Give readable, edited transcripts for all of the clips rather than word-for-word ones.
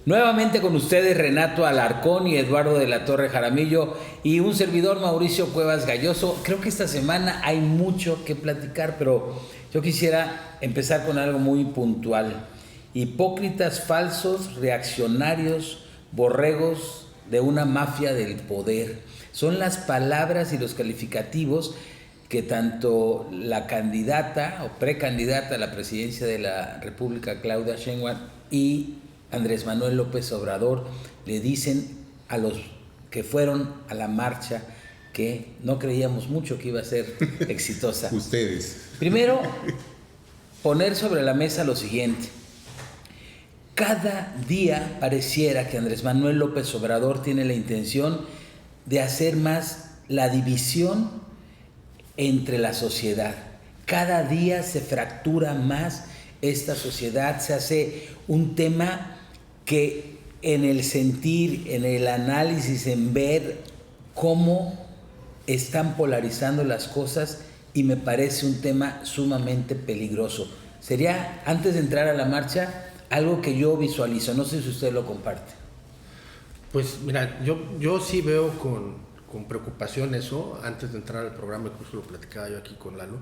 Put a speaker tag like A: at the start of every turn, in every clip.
A: Nuevamente con ustedes Renato Alarcón y Eduardo de la Torre Jaramillo y un servidor Mauricio Cuevas Galloso. Creo que esta semana hay mucho que platicar, pero yo quisiera empezar con algo muy puntual. Hipócritas falsos, reaccionarios, borregos de una mafia del poder. Son las palabras y los calificativos que tanto la candidata o precandidata a la presidencia de la República, Claudia Sheinbaum, y Andrés Manuel López Obrador le dicen a los que fueron a la marcha que no creíamos mucho que iba a ser exitosa.
B: Ustedes.
A: Primero, poner sobre la mesa lo siguiente. Cada día pareciera que Andrés Manuel López Obrador tiene la intención de hacer más la división entre la sociedad. Cada día se fractura más esta sociedad, se hace un tema que en el sentir, en el análisis, en ver cómo están polarizando las cosas, y me parece un tema sumamente peligroso. Sería, antes de entrar a la marcha, algo que yo visualizo, no sé si usted lo comparte.
C: Pues mira, yo sí veo con preocupación eso. Antes de entrar al programa, incluso lo platicaba yo aquí con Lalo,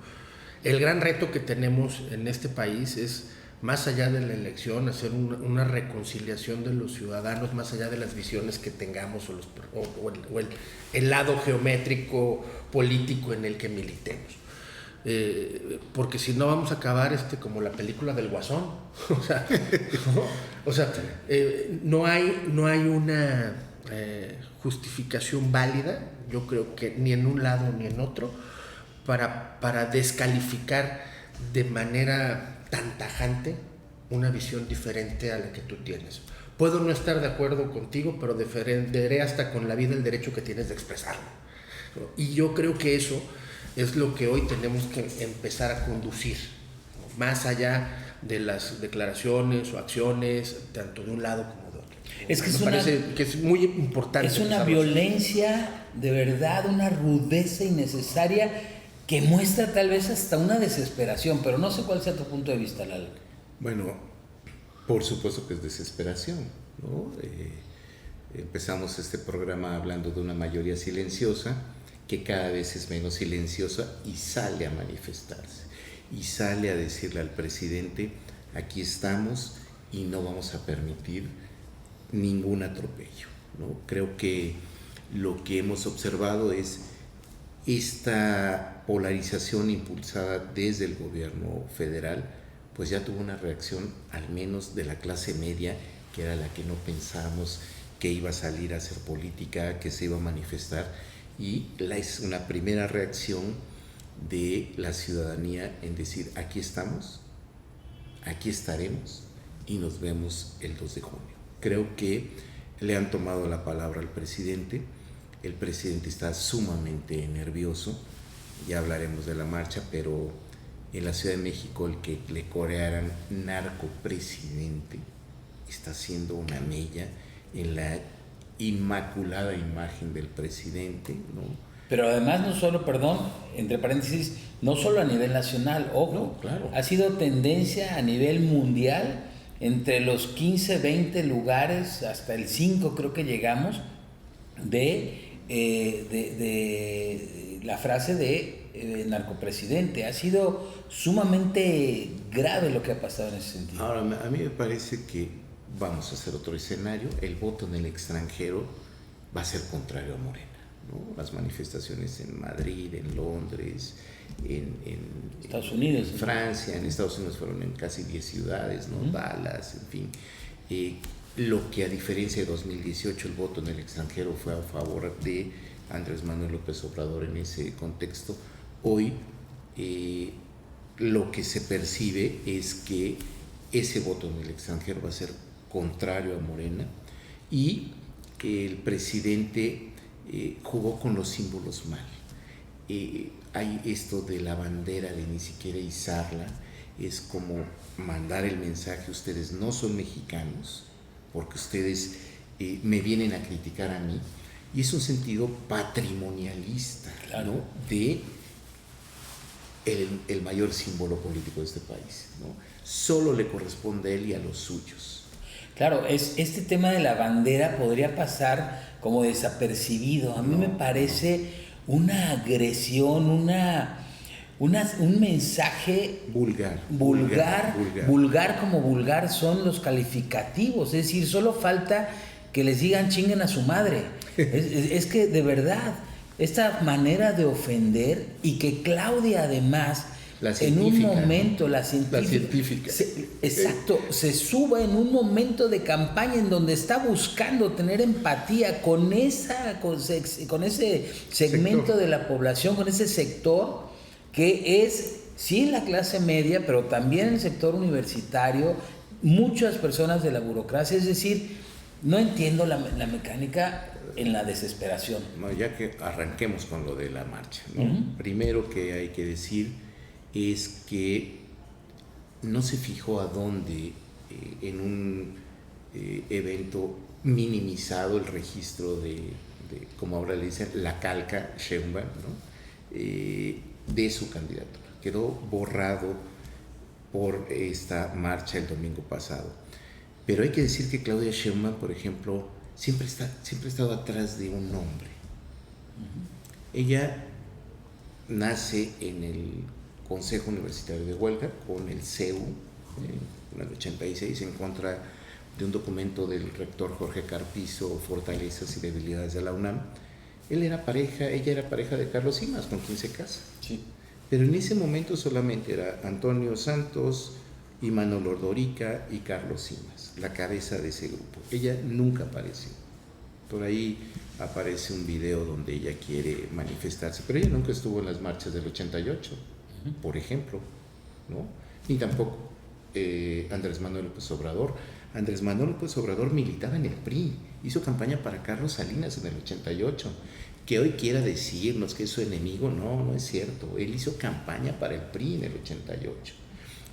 C: el gran reto que tenemos en este país es, más allá de la elección, hacer una reconciliación de los ciudadanos, más allá de las visiones que tengamos o el lado geométrico político en el que militemos. Porque si no vamos a acabar como la película del Guasón. No hay una justificación válida, yo creo que ni en un lado ni en otro, para descalificar de manera tan tajante una visión diferente a la que tú tienes. Puedo no estar de acuerdo contigo, pero defenderé hasta con la vida el derecho que tienes de expresarlo. Y yo creo que eso es lo que hoy tenemos que empezar a conducir, más allá de las declaraciones o acciones, tanto de un lado como de otro.
A: Es que
C: me parece que es muy importante.
A: Es una violencia, de verdad, una rudeza innecesaria que muestra tal vez hasta una desesperación, pero no sé cuál sea tu punto de vista, Lalo.
B: Bueno, por supuesto que es desesperación, ¿no? Empezamos este programa hablando de una mayoría silenciosa que cada vez es menos silenciosa y sale a manifestarse y sale a decirle al presidente: aquí estamos y no vamos a permitir ningún atropello, ¿no? Creo que lo que hemos observado es esta polarización impulsada desde el gobierno federal, pues ya tuvo una reacción al menos de la clase media, que era la que no pensábamos que iba a salir a hacer política, que se iba a manifestar, y es una primera reacción de la ciudadanía en decir: aquí estamos, aquí estaremos y nos vemos el 2 de junio. Creo que le han tomado la palabra al presidente. El presidente está sumamente nervioso, ya hablaremos de la marcha, pero en la Ciudad de México el que le corearan narcopresidente está haciendo una mella en la inmaculada imagen del presidente, ¿no?
A: Pero además no solo, perdón, entre paréntesis, no solo a nivel nacional, ojo,
B: No, claro.
A: Ha sido tendencia a nivel mundial, entre los 15, 20 lugares, hasta el 5 creo que llegamos, de la frase de narcopresidente. Ha sido sumamente grave lo que ha pasado en ese sentido.
B: Ahora, a mí me parece que vamos a hacer otro escenario. El voto en el extranjero va a ser contrario a Morena, ¿no? Las manifestaciones en Madrid, en Londres, en
A: Estados Unidos,
B: en Francia, en Estados Unidos fueron en casi 10 ciudades, ¿no? Dallas, en fin. Lo que, a diferencia de 2018, el voto en el extranjero fue a favor de Andrés Manuel López Obrador en ese contexto. Hoy lo que se percibe es que ese voto en el extranjero va a ser contrario a Morena, y que el presidente jugó con los símbolos mal. Hay esto de la bandera, de ni siquiera izarla, es como mandar el mensaje: ustedes no son mexicanos porque ustedes me vienen a criticar a mí, y es un sentido patrimonialista,
A: claro,
B: ¿no? De el mayor símbolo político de este país, ¿no? Solo le corresponde a él y a los suyos.
A: Claro, este tema de la bandera podría pasar como desapercibido. A mí me parece una agresión, un mensaje vulgar como vulgar son los calificativos. Es decir, solo falta que les digan chinguen a su madre. Es que de verdad, esta manera de ofender, y que Claudia además en un momento,
B: la científica.
A: Exacto, se suba en un momento de campaña en donde está buscando tener empatía con ese segmento de la población, con ese sector que es, sí, la clase media, pero también el sector universitario, muchas personas de la burocracia. Es decir, no entiendo la mecánica en la desesperación.
B: No, ya que arranquemos con lo de la marcha, ¿no? Primero que hay que decir es que no se fijó a dónde en un evento minimizado el registro de, como ahora le dicen, la calca Sheinbaum, ¿no? De su candidatura. Quedó borrado por esta marcha el domingo pasado. Pero hay que decir que Claudia Sheinbaum, por ejemplo, siempre ha estado atrás de un nombre. Ella nace en el Consejo Universitario de Huelga con el CEU en el 86 en contra de un documento del rector Jorge Carpizo, Fortalezas y Debilidades de la UNAM. Ella era pareja de Carlos Simas, con quien se casa.
A: Sí.
B: Pero en ese momento solamente era Antonio Santos, Imanol Ordorica y Carlos Simas, la cabeza de ese grupo. Ella nunca apareció. Por ahí aparece un video donde ella quiere manifestarse, pero ella nunca estuvo en las marchas del 88, por ejemplo, ¿no? Ni tampoco Andrés Manuel López Obrador. Andrés Manuel López Obrador militaba en el PRI, hizo campaña para Carlos Salinas en el 88. Que hoy quiera decirnos que es su enemigo, no es cierto. Él hizo campaña para el PRI en el 88.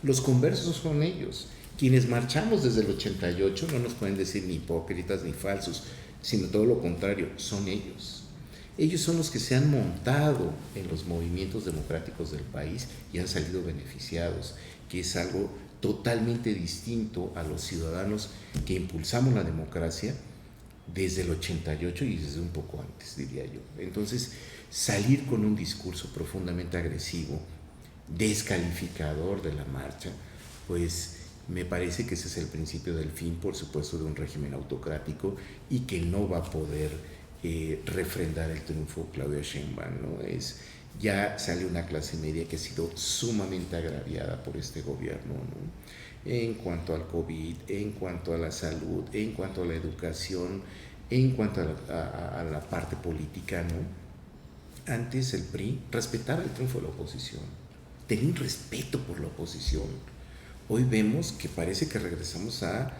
B: Los conversos son ellos. Quienes marchamos desde el 88 no nos pueden decir ni hipócritas ni falsos, sino todo lo contrario, son ellos. Ellos son los que se han montado en los movimientos democráticos del país y han salido beneficiados, que es algo totalmente distinto a los ciudadanos que impulsamos la democracia desde el 88 y desde un poco antes, diría yo. Entonces, salir con un discurso profundamente agresivo, descalificador de la marcha, pues me parece que ese es el principio del fin, por supuesto, de un régimen autocrático y que no va a poder refrendar el triunfo Claudia Sheinbaum, ¿no? Ya sale una clase media que ha sido sumamente agraviada por este gobierno, ¿no? En cuanto al COVID, en cuanto a la salud, en cuanto a la educación, en cuanto a la parte política, ¿no? Antes el PRI respetaba el triunfo de la oposición, tenía un respeto por la oposición. Hoy vemos que parece que regresamos a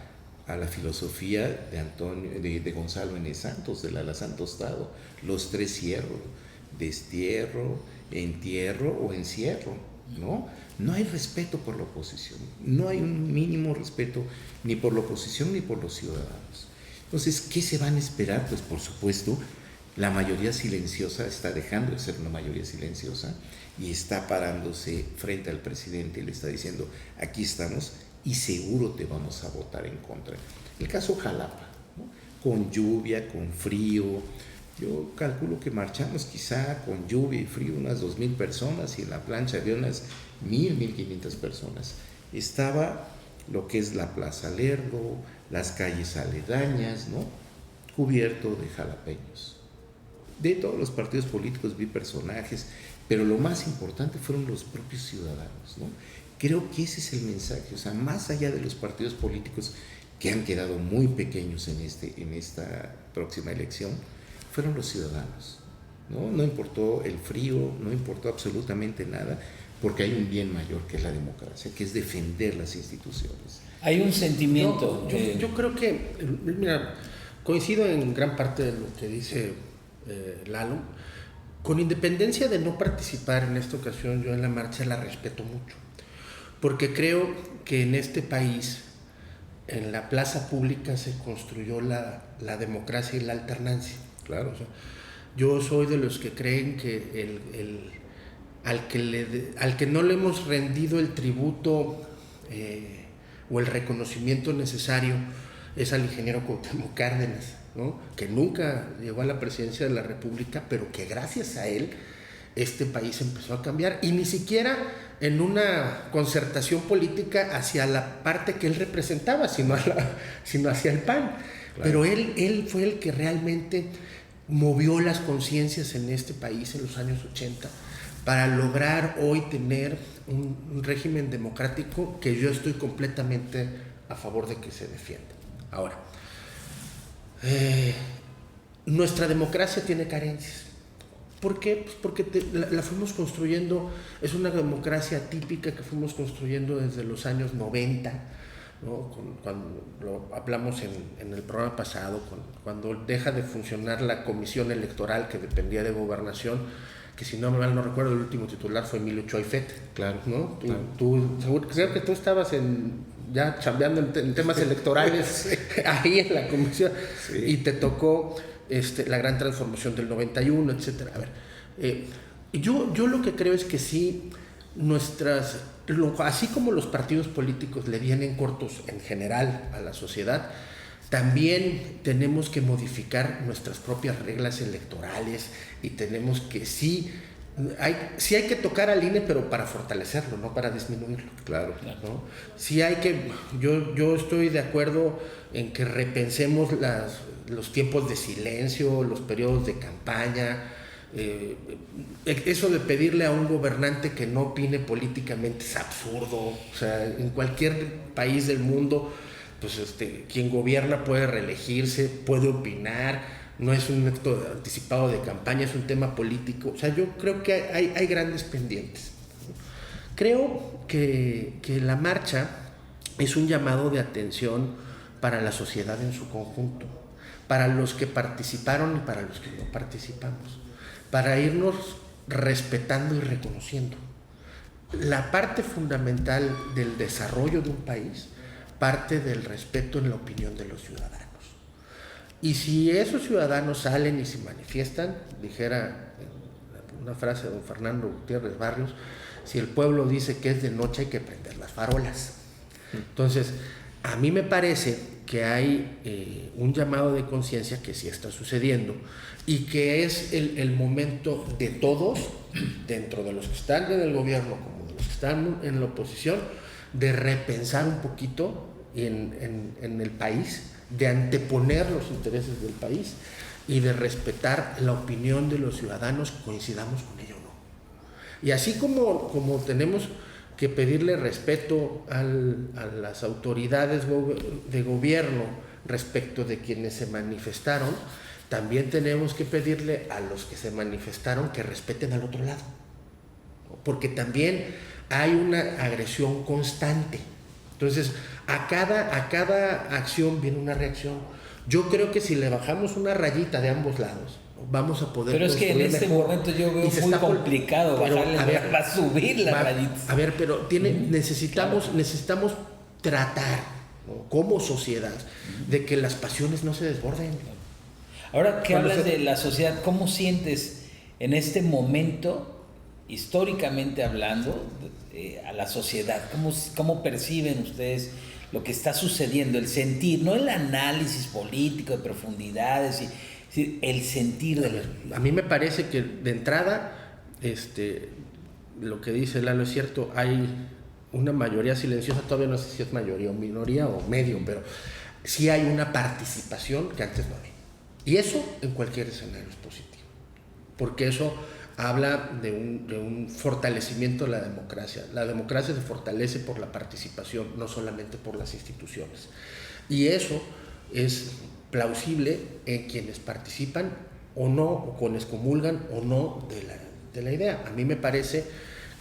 B: la filosofía de Gonzalo N. Santos, del Alazán Tostado, los tres hierros: destierro, entierro o encierro, ¿no? No hay respeto por la oposición, no hay un mínimo respeto ni por la oposición ni por los ciudadanos. Entonces, ¿qué se van a esperar? Pues por supuesto, la mayoría silenciosa está dejando de ser una mayoría silenciosa y está parándose frente al presidente y le está diciendo: aquí estamos y seguro te vamos a votar en contra. El caso Jalapa, ¿no? Con lluvia, con frío. Yo calculo que marchamos quizá con lluvia y frío unas 2,000 personas y en la plancha había unas 1,500 personas. Estaba lo que es la Plaza Lerdo, las calles aledañas, ¿no? Cubierto de jalapeños. De todos los partidos políticos vi personajes, pero lo más importante fueron los propios ciudadanos, ¿no? Creo que ese es el mensaje, o sea, más allá de los partidos políticos que han quedado muy pequeños en esta próxima elección, fueron los ciudadanos, ¿no? No importó el frío, no importó absolutamente nada, porque hay un bien mayor que es la democracia, que es defender las instituciones.
A: Hay un sentimiento.
C: Yo creo que, mira, coincido en gran parte de lo que dice Lalo. Con independencia de no participar en esta ocasión, yo en la marcha la respeto mucho, porque creo que en este país, en la plaza pública se construyó la democracia y la alternancia.
B: Claro.
C: O sea, yo soy de los que creen que al que no le hemos rendido el tributo o el reconocimiento necesario es al ingeniero Cuauhtémoc Cárdenas, ¿no? Que nunca llegó a la presidencia de la República, pero que gracias a él este país empezó a cambiar, y ni siquiera en una concertación política hacia la parte que él representaba, sino hacia el PAN. Claro. Pero él fue el que realmente movió las conciencias en este país en los años 80 para lograr hoy tener un régimen democrático que yo estoy completamente a favor de que se defienda. Ahora, nuestra democracia tiene carencias. ¿Por qué? Pues porque la fuimos construyendo, es una democracia típica que fuimos construyendo desde los años 90, ¿no? Cuando lo hablamos en el programa pasado, cuando deja de funcionar la comisión electoral que dependía de gobernación, que si no mal no recuerdo, el último titular fue Emilio Choifet.
B: Claro.
C: ¿No?
B: Claro.
C: Creo que tú estabas ya chambeando en temas electorales sí. Ahí en la comisión, sí. Y te tocó la gran transformación del 91, etcétera. A ver, yo lo que creo es que sí, así como los partidos políticos le vienen cortos en general a la sociedad, también tenemos que modificar nuestras propias reglas electorales y tenemos que sí hay que tocar al INE, pero para fortalecerlo, no para disminuirlo.
B: Claro.
C: ¿No? Sí hay que, yo estoy de acuerdo en que repensemos los tiempos de silencio, los periodos de campaña. Eso de pedirle a un gobernante que no opine políticamente es absurdo. O sea, en cualquier país del mundo, pues quien gobierna puede reelegirse, puede opinar. No es un acto anticipado de campaña, es un tema político. O sea, yo creo que hay grandes pendientes. Creo que la marcha es un llamado de atención para la sociedad en su conjunto, para los que participaron y para los que no participamos, para irnos respetando y reconociendo. La parte fundamental del desarrollo de un país parte del respeto en la opinión de los ciudadanos. Y si esos ciudadanos salen y se manifiestan, dijera una frase de don Fernando Gutiérrez Barrios, si el pueblo dice que es de noche hay que prender las farolas. Entonces, a mí me parece que hay un llamado de conciencia que sí está sucediendo y que es el momento de todos, dentro de los que están en el gobierno como de los que están en la oposición, de repensar un poquito en el país, de anteponer los intereses del país y de respetar la opinión de los ciudadanos, coincidamos con ello o no. Y así como tenemos que pedirle respeto a las autoridades de gobierno respecto de quienes se manifestaron, también tenemos que pedirle a los que se manifestaron que respeten al otro lado, porque también hay una agresión constante. Entonces, a cada acción viene una reacción. Yo creo que si le bajamos una rayita de ambos lados, vamos a poder.
A: Pero es que en este momento yo veo muy complicado bajarle, va a subir la rayita.
C: A ver, pero necesitamos tratar, ¿no? Como sociedad, de que las pasiones no se desborden.
A: Ahora que hablas de la sociedad, ¿cómo sientes en este momento, históricamente hablando, a la sociedad? ¿Cómo perciben ustedes lo que está sucediendo? El sentir, no el análisis político de profundidades, el sentir de la...
C: A mí me parece que de entrada, lo que dice Lalo es cierto, hay una mayoría silenciosa, todavía no sé si es mayoría o minoría o medio, pero sí hay una participación que antes no había. Y eso en cualquier escenario es positivo, porque eso habla de un fortalecimiento de la democracia. La democracia se fortalece por la participación, no solamente por las instituciones. Y eso es plausible en quienes participan o no, o quienes comulgan o no de la idea. A mí me parece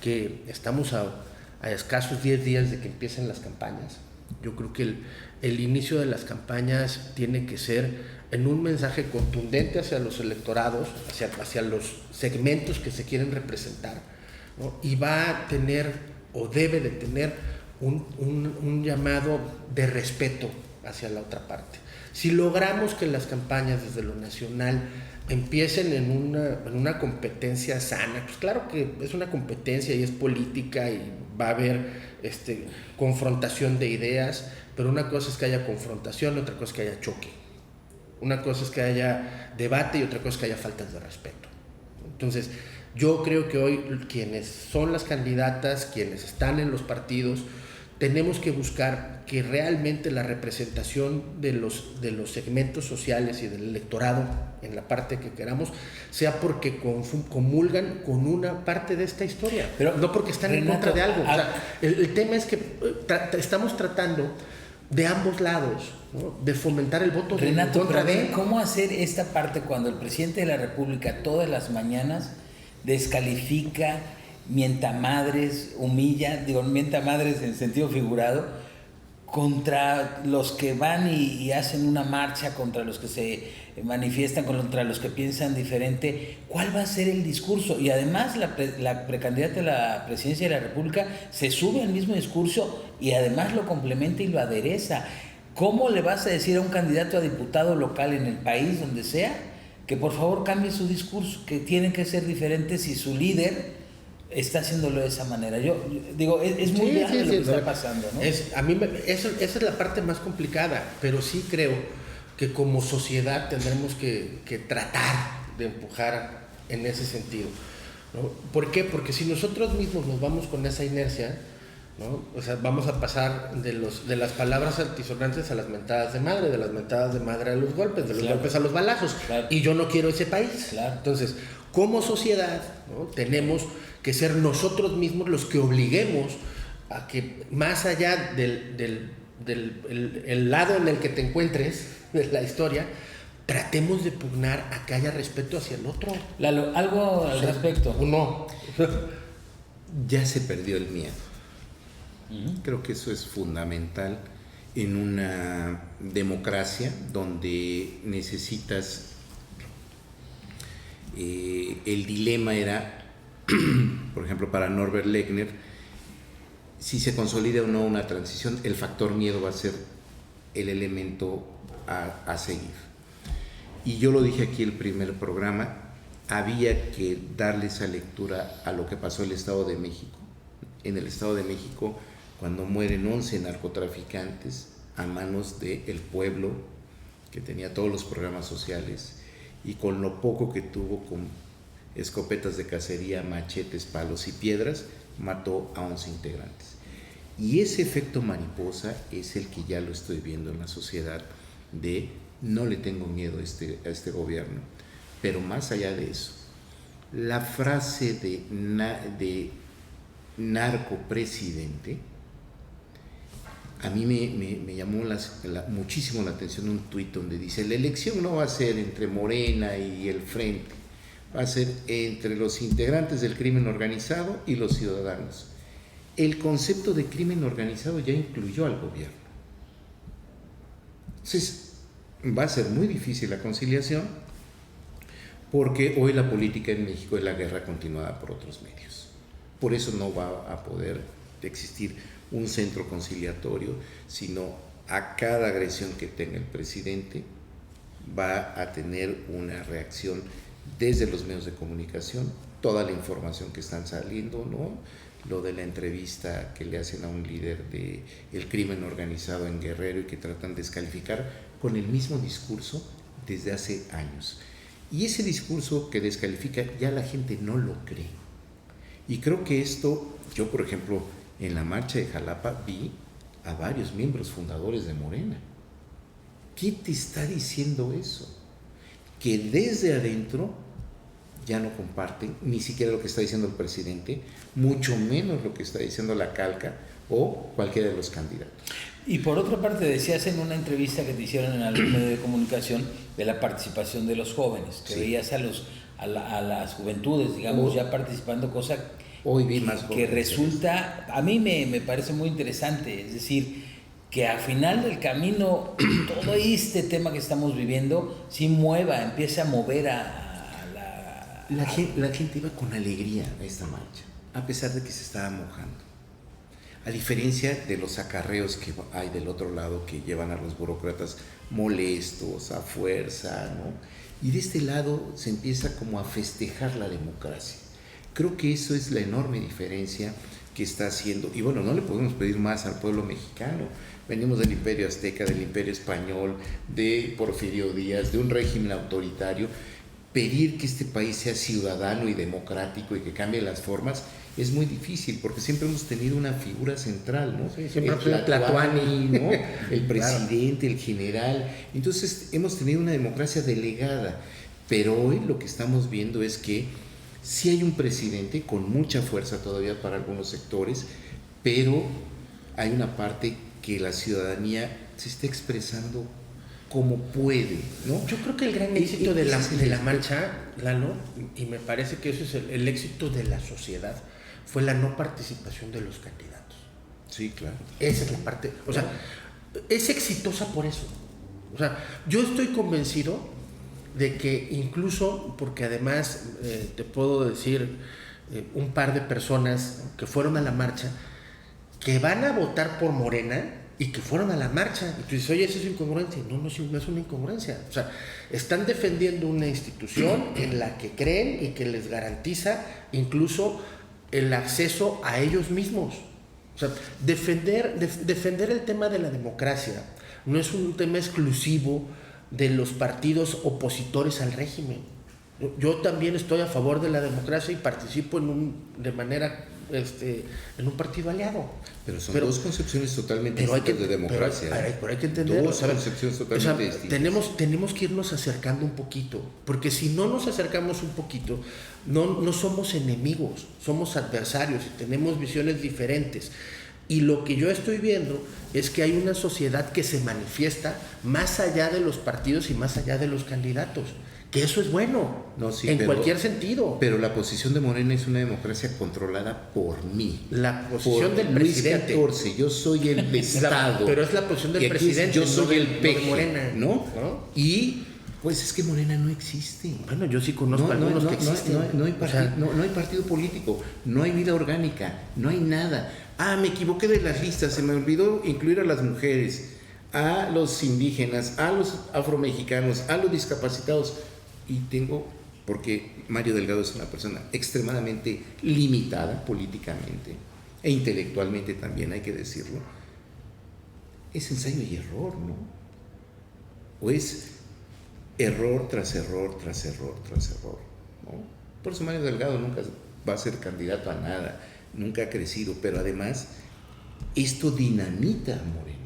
C: que estamos a escasos 10 días de que empiecen las campañas. Yo creo que el inicio de las campañas tiene que ser en un mensaje contundente hacia los electorados, hacia los segmentos que se quieren representar, ¿no? Y va a tener o debe de tener un llamado de respeto hacia la otra parte. Si logramos que las campañas desde lo nacional empiecen en una competencia sana. Pues claro que es una competencia y es política y va a haber confrontación de ideas, pero una cosa es que haya confrontación, otra cosa es que haya choque. Una cosa es que haya debate y otra cosa es que haya faltas de respeto. Entonces, yo creo que hoy quienes son las candidatas, quienes están en los partidos, tenemos que buscar que realmente la representación de los segmentos sociales y del electorado en la parte que queramos sea porque comulgan con una parte de esta historia, pero no porque están en contra de algo. O sea, el tema es que estamos tratando de ambos lados, ¿no?, de fomentar el voto
A: Renato,
C: en contra de...
A: ¿Cómo hacer esta parte cuando el presidente de la República todas las mañanas descalifica, mienta madres, humilla, mienta madres en sentido figurado, contra los que van y hacen una marcha, contra los que se manifiestan, contra los que piensan diferente? ¿Cuál va a ser el discurso? Y además la precandidata a la presidencia de la República se sube al mismo discurso y además lo complementa y lo adereza. ¿Cómo le vas a decir a un candidato a diputado local en el país, donde sea, que por favor cambie su discurso, que tienen que ser diferentes si su líder está haciéndolo de esa manera? Yo digo, es muy grave lo que está pasando, ¿no?
C: Esa es la parte más complicada, pero sí creo que como sociedad tendremos que tratar de empujar en ese sentido, ¿no? ¿Por qué? Porque si nosotros mismos nos vamos con esa inercia, ¿no? O sea, vamos a pasar de las palabras altisonantes a las mentadas de madre, de las mentadas de madre a los golpes, de los golpes a los balazos. Claro. Y yo no quiero ese país. Claro. Entonces, como sociedad, ¿no?, tenemos que ser nosotros mismos los que obliguemos a que, más allá del lado en el que te encuentres de la historia, tratemos de pugnar a que haya respeto hacia el otro.
A: Lalo, ¿algo al respecto?
C: No.
B: Ya se perdió el miedo. Creo que eso es fundamental en una democracia donde necesitas... el dilema era, por ejemplo, para Norbert Lechner, si se consolida o no una transición, el factor miedo va a ser el elemento a seguir. Y yo lo dije aquí el primer programa, había que darle esa lectura a lo que pasó en el Estado de México. En el Estado de México, cuando mueren 11 narcotraficantes a manos del pueblo, que tenía todos los programas sociales, y con lo poco que tuvo, con escopetas de cacería, machetes, palos y piedras, mató a 11 integrantes. Y ese efecto mariposa es el que ya lo estoy viendo en la sociedad, de no le tengo miedo a este gobierno. Pero más allá de eso, la frase de narcopresidente, a mí me llamó muchísimo la atención un tuit donde dice: la elección no va a ser entre Morena y el Frente, va a ser entre los integrantes del crimen organizado y los ciudadanos. El concepto de crimen organizado ya incluyó al gobierno. Entonces, va a ser muy difícil la conciliación, porque hoy la política en México es la guerra continuada por otros medios. Por eso no va a poder existir un centro conciliatorio, sino a cada agresión que tenga el presidente va a tener una reacción desde los medios de comunicación, toda la información que están saliendo, ¿no? Lo de la entrevista que le hacen a un líder del crimen organizado en Guerrero y que tratan de descalificar con el mismo discurso desde hace años. Y ese discurso que descalifica ya la gente no lo cree. Y creo que esto, yo por ejemplo, en la marcha de Jalapa vi a varios miembros fundadores de Morena. ¿Qué te está diciendo eso? Que desde adentro ya no comparten ni siquiera lo que está diciendo el presidente, mucho menos lo que está diciendo la Calca o cualquiera de los candidatos.
A: Y por otra parte, decías en una entrevista que te hicieron en algún medio de comunicación de la participación de los jóvenes, que sí, veías a las juventudes, digamos, ya participando, cosa
B: hoy vi más
A: que resulta, a mí me parece muy interesante. Es decir, que al final del camino todo este tema que estamos viviendo sí empiece a mover
B: la gente iba con alegría a esta marcha, a pesar de que se estaba mojando. A diferencia de los acarreos que hay del otro lado, que llevan a los burócratas molestos, a fuerza, ¿no? Y de este lado se empieza como a festejar la democracia. Creo que eso es la enorme diferencia que está haciendo, y bueno, no le podemos pedir más al pueblo mexicano. Venimos del Imperio Azteca, del Imperio Español, de Porfirio Díaz, de un régimen autoritario. Pedir que este país sea ciudadano y democrático y que cambie las formas es muy difícil, porque siempre hemos tenido una figura central, ¿no?
C: Sí, siempre el Tlatuani,
B: ¿no? El presidente, el general. Entonces hemos tenido una democracia delegada, pero hoy lo que estamos viendo es que sí hay un presidente con mucha fuerza todavía para algunos sectores, pero hay una parte que la ciudadanía se está expresando como puede, ¿no?
C: Yo creo que el gran éxito de la marcha, Lalo, y me parece que eso es el éxito de la sociedad, fue la no participación de los candidatos.
B: Sí, claro.
C: Esa es la parte, o sea, es exitosa por eso. O sea, yo estoy convencido de que incluso, porque además te puedo decir un par de personas que fueron a la marcha, que van a votar por Morena y que fueron a la marcha. Y tú dices, oye, eso es incongruencia. No, no es una incongruencia. O sea, están defendiendo una institución en la que creen y que les garantiza incluso el acceso a ellos mismos. O sea, defender el tema de la democracia no es un tema exclusivo de los partidos opositores al régimen. Yo también estoy a favor de la democracia y participo en un partido aliado.
B: Pero son dos concepciones totalmente distintas de democracia.
C: Pero hay que entender.
B: Dos concepciones totalmente distintas.
C: Tenemos que irnos acercando un poquito, porque si no nos acercamos un poquito, no somos enemigos, somos adversarios y tenemos visiones diferentes. Y lo que yo estoy viendo es que hay una sociedad que se manifiesta más allá de los partidos y más allá de los candidatos. Que eso es bueno, cualquier sentido.
B: Pero la posición de Morena es una democracia controlada por mí.
C: La posición del presidente.
B: Luis XIV, yo soy el Estado.
C: Pero es la posición del presidente.
B: Yo soy el peje,
C: de Morena,
B: ¿no? Y pues es que Morena no existe.
C: Bueno, yo sí conozco algunos que existen.
B: No hay partido político, no hay vida orgánica, no hay nada. Me equivoqué de las listas, se me olvidó incluir a las mujeres, a los indígenas, a los afromexicanos, a los discapacitados. Y porque Mario Delgado es una persona extremadamente limitada políticamente e intelectualmente también, hay que decirlo. Es ensayo y error, ¿no? O es error tras error, tras error, tras error, ¿no? Por eso Mario Delgado nunca va a ser candidato a nada, nunca ha crecido, pero además esto dinamita a Morena.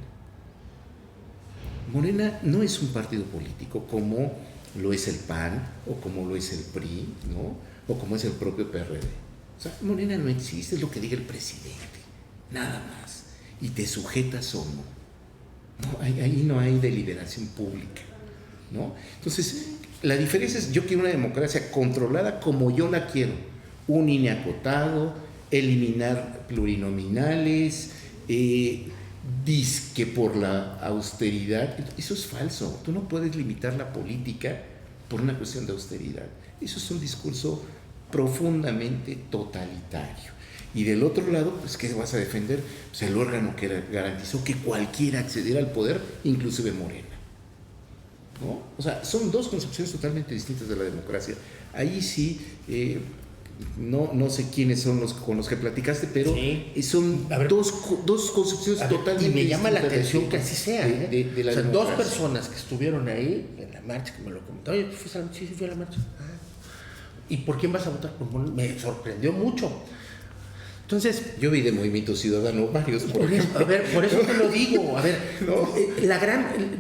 B: Morena no es un partido político como lo es el PAN, o como lo es el PRI, ¿no? O como es el propio PRD. O sea, Morena no existe, es lo que diga el presidente, nada más. Y te sujetas o no. Ahí no hay deliberación pública, ¿no? Entonces, la diferencia es, yo quiero una democracia controlada como yo la quiero. Un INE acotado, eliminar plurinominales, disque por la austeridad. Eso es falso. Tú no puedes limitar la política por una cuestión de austeridad. Eso es un discurso profundamente totalitario. Y del otro lado, pues, ¿qué vas a defender? Pues el órgano que garantizó que cualquiera accediera al poder, inclusive Morena, ¿no? O sea, son dos concepciones totalmente distintas de la democracia. Ahí sí... No sé quiénes son los con los que platicaste, pero sí, son dos concepciones totalmente distintas.
C: Y me llama la atención que así sea.
B: De la
C: dos personas que estuvieron ahí en la marcha, que me lo comentaron, oye, sí, fui a la marcha. ¿Y por quién vas a votar? Me sorprendió mucho. Entonces,
B: yo vi de Movimiento Ciudadano varios.
C: Por eso te lo digo. A ver, no.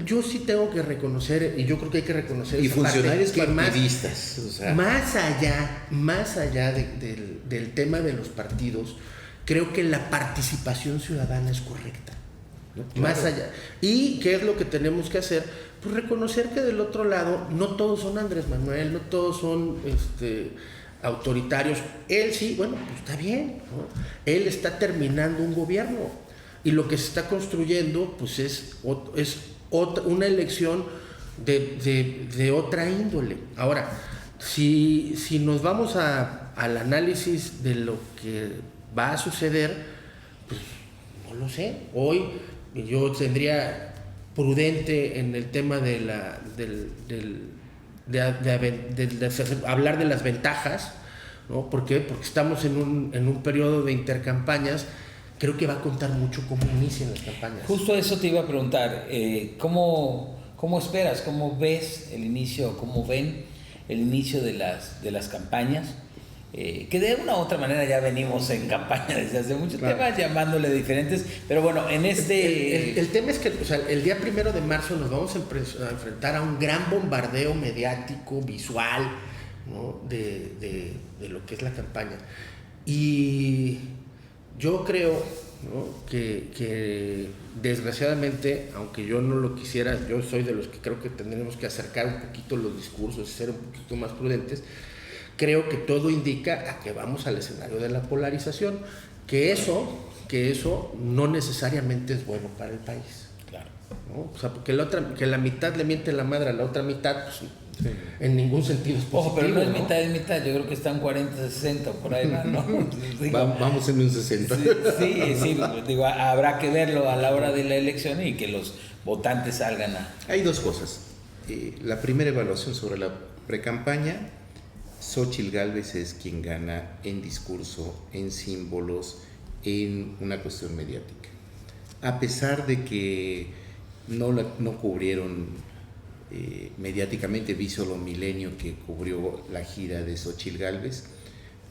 C: Yo sí tengo que reconocer, y yo creo que hay que reconocer.
B: Y funcionarios partidistas.
C: Más allá del tema de los partidos, creo que la participación ciudadana es correcta. ¿No? Claro. Más allá. ¿Y qué es lo que tenemos que hacer? Pues reconocer que del otro lado, no todos son Andrés Manuel, no todos son autoritarios. Él sí, bueno, pues está bien, ¿no? Él está terminando un gobierno y lo que se está construyendo pues es una elección de otra índole. Ahora, si nos vamos al análisis de lo que va a suceder, pues no lo sé. Hoy yo tendría prudente en el tema de hablar de las ventajas, ¿no? ¿Por qué? Porque estamos en un periodo de intercampañas. Creo que va a contar mucho cómo inician las campañas.
A: Justo eso te iba a preguntar, ¿cómo esperas, cómo ves el inicio, cómo ven el inicio de las campañas? Que de una u otra manera ya venimos en campaña desde hace mucho tiempo, llamándole diferentes, pero bueno, en
C: el tema es que, o sea, el día 1 de marzo nos vamos a enfrentar a un gran bombardeo mediático, visual, ¿no? de lo que es la campaña. Y yo creo, ¿no? que desgraciadamente, aunque yo no lo quisiera, yo soy de los que creo que tendremos que acercar un poquito los discursos y ser un poquito más prudentes. Creo que todo indica a que vamos al escenario de la polarización, que eso no necesariamente es bueno para el país.
A: Claro.
C: ¿No? O sea, porque que la mitad le miente la madre a la otra mitad, pues, sí, en ningún sentido es positivo.
A: Ojo, pero no es mitad, es mitad. Yo creo que están 40-60 por ahí, ¿no?
B: Vamos en un 60.
A: Sí, digo, habrá que verlo a la hora de la elección y que los votantes salgan a...
B: Hay dos cosas. La primera evaluación sobre la precampaña: Xóchitl Gálvez es quien gana en discurso, en símbolos, en una cuestión mediática. A pesar de que no cubrieron mediáticamente, vi solo Milenio que cubrió la gira de Xóchitl Gálvez,